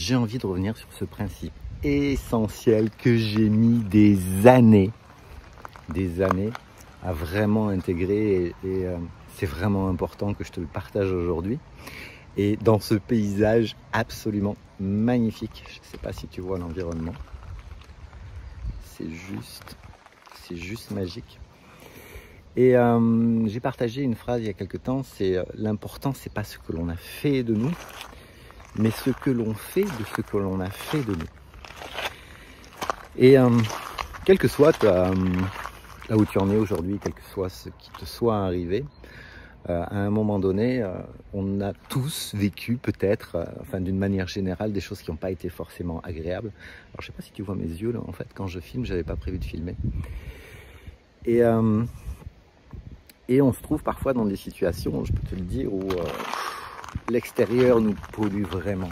j'ai envie de revenir sur ce principe essentiel que j'ai mis des années à vraiment intégrer et c'est vraiment important que je te le partage aujourd'hui. Et dans ce paysage absolument magnifique, je ne sais pas si tu vois l'environnement, c'est juste magique. Et j'ai partagé une phrase il y a quelque temps, c'est l'important, c'est pas ce que l'on a fait de nous, mais ce que l'on fait de ce que l'on a fait de nous. Et quel que soit là où tu en es aujourd'hui, quel que soit ce qui te soit arrivé, à un moment donné, on a tous vécu peut-être, enfin d'une manière générale, des choses qui n'ont pas été forcément agréables. Alors je sais pas si tu vois mes yeux là, en fait, quand je filme, j'avais pas prévu de filmer. Et on se trouve parfois dans des situations, je peux te le dire, où l'extérieur nous pollue vraiment.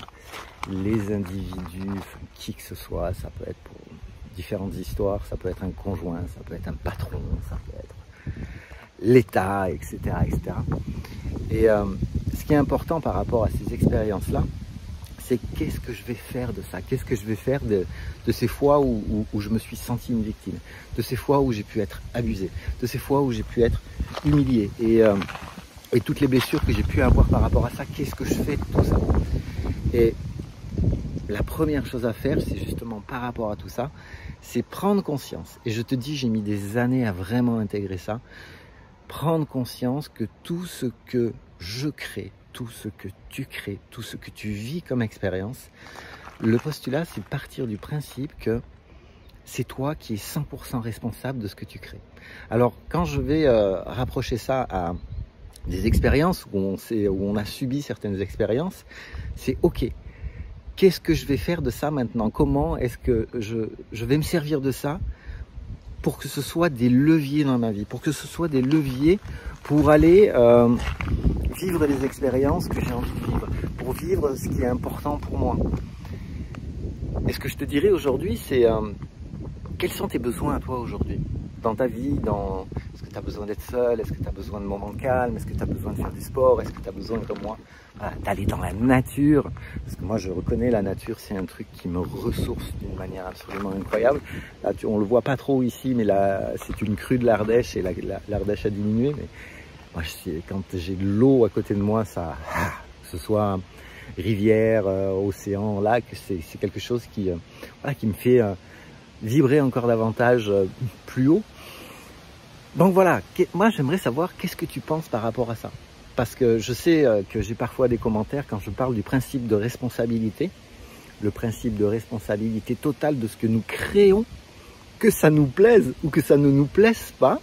Les individus, qui que ce soit, ça peut être pour différentes histoires, ça peut être un conjoint, ça peut être un patron, ça peut être l'État, etc., etc. Et ce qui est important par rapport à ces expériences-là, c'est qu'est-ce que je vais faire de ça? Qu'est-ce que je vais faire de ces fois où je me suis senti une victime, de ces fois où j'ai pu être abusé, de ces fois où j'ai pu être humilié et toutes les blessures que j'ai pu avoir par rapport à ça, qu'est-ce que je fais de tout ça? Et la première chose à faire, c'est justement par rapport à tout ça, c'est prendre conscience. Et je te dis, j'ai mis des années à vraiment intégrer ça. Prendre conscience que tout ce que je crée, tout ce que tu crées, tout ce que tu vis comme expérience, le postulat, c'est partir du principe que c'est toi qui es 100% responsable de ce que tu crées. Alors, quand je vais rapprocher ça à des expériences où on a subi certaines expériences, c'est OK. Qu'est-ce que je vais faire de ça maintenant? Comment est-ce que je vais me servir de ça pour que ce soit des leviers dans ma vie, pour que ce soit des leviers pour aller vivre les expériences que j'ai envie de vivre, pour vivre ce qui est important pour moi. Et ce que je te dirais aujourd'hui, c'est quels sont tes besoins à toi aujourd'hui dans ta vie, est-ce que tu as besoin d'être seul, est-ce que tu as besoin de moments calmes, est-ce que tu as besoin de faire du sport, est-ce que tu as besoin, comme moi, d'aller dans la nature, parce que moi je reconnais la nature, c'est un truc qui me ressource d'une manière absolument incroyable. Là, on le voit pas trop ici, mais là c'est une crue de l'Ardèche et l'Ardèche a diminué, mais moi quand j'ai de l'eau à côté de moi, ça, que ce soit rivière, océan, lac, c'est quelque chose qui me fait vibrer encore davantage plus haut. Donc voilà, moi j'aimerais savoir qu'est-ce que tu penses par rapport à ça. Parce que je sais que j'ai parfois des commentaires quand je parle du principe de responsabilité, le principe de responsabilité totale de ce que nous créons, que ça nous plaise ou que ça ne nous plaise pas.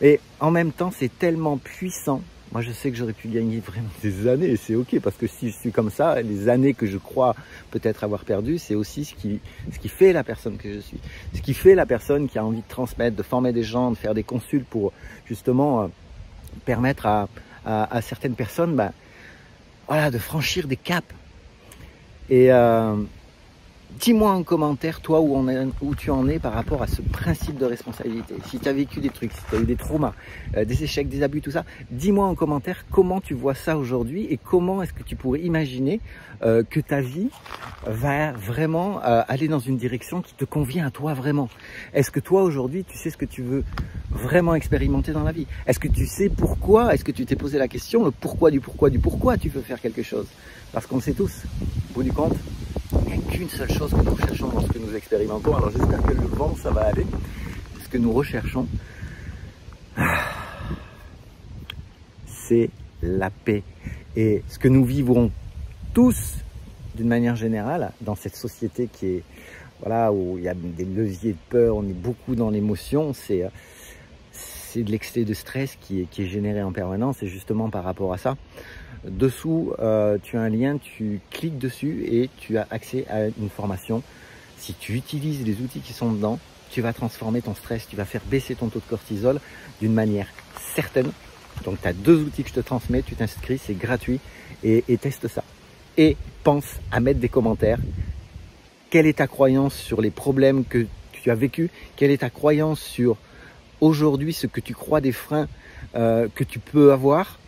Et en même temps, c'est tellement puissant. Moi, je sais que j'aurais pu gagner vraiment des années et c'est OK parce que si je suis comme ça, les années que je crois peut-être avoir perdues, c'est aussi ce qui fait la personne que je suis. Ce qui fait la personne qui a envie de transmettre, de former des gens, de faire des consultes pour justement permettre à certaines personnes de franchir des caps. Et dis-moi en commentaire, toi, où tu en es par rapport à ce principe de responsabilité. Si tu as vécu des trucs, si tu as eu des traumas, des échecs, des abus, tout ça, dis-moi en commentaire comment tu vois ça aujourd'hui et comment est-ce que tu pourrais imaginer que ta vie va vraiment aller dans une direction qui te convient à toi vraiment. Est-ce que toi, aujourd'hui, tu sais ce que tu veux vraiment expérimenter dans la vie? Est-ce que tu sais pourquoi? Est-ce que tu t'es posé la question, le pourquoi du pourquoi tu veux faire quelque chose? Parce qu'on le sait tous, au bout du compte, il n'y a qu'une seule chose que nous recherchons dans ce que nous expérimentons. Alors j'espère que le vent, ça va aller. Ce que nous recherchons, c'est la paix. Et ce que nous vivrons tous, d'une manière générale, dans cette société qui est, où il y a des leviers de peur, on est beaucoup dans l'émotion, c'est de l'excès de stress qui est généré en permanence, et justement par rapport à ça, dessous, tu as un lien, tu cliques dessus et tu as accès à une formation. Si tu utilises les outils qui sont dedans, tu vas transformer ton stress, tu vas faire baisser ton taux de cortisol d'une manière certaine. Donc tu as 2 outils que je te transmets, tu t'inscris, c'est gratuit et teste ça. Et pense à mettre des commentaires. Quelle est ta croyance sur les problèmes que tu as vécus? Quelle est ta croyance sur aujourd'hui ce que tu crois des freins que tu peux avoir?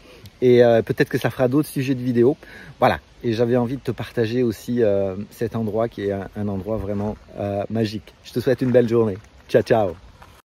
Et peut-être que ça fera d'autres sujets de vidéos. Voilà. Et j'avais envie de te partager aussi cet endroit qui est un endroit vraiment magique. Je te souhaite une belle journée. Ciao, ciao.